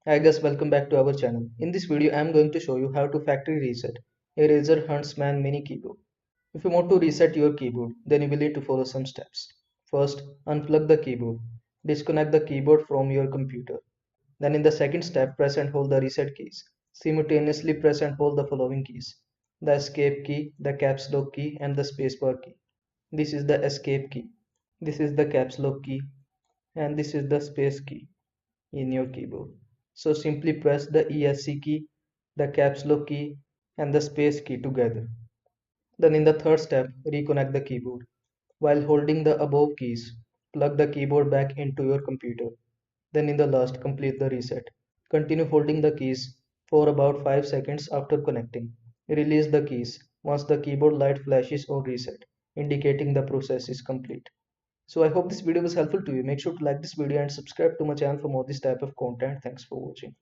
Hi guys, welcome back to our channel. In this video, I am going to show you how to factory reset a Razer Huntsman Mini keyboard. If you want to reset your keyboard, then you will need to follow some steps. First, unplug the keyboard. Disconnect the keyboard from your computer. Then in the second step, press and hold the reset keys. Simultaneously press and hold the following keys: the escape key, the caps lock key, and the spacebar key. This is the escape key. This is the caps lock key, and this is the space key in your keyboard. So simply press the ESC key, the caps lock key, and the space key together. Then in the third step, reconnect the keyboard. While holding the above keys, plug the keyboard back into your computer. Then in the last, complete the reset. Continue holding the keys for about 5 seconds after connecting. Release the keys once the keyboard light flashes or reset, indicating the process is complete. So I hope this video was helpful to you. Make sure to like this video and subscribe to my channel for more this type of content. Thanks for watching.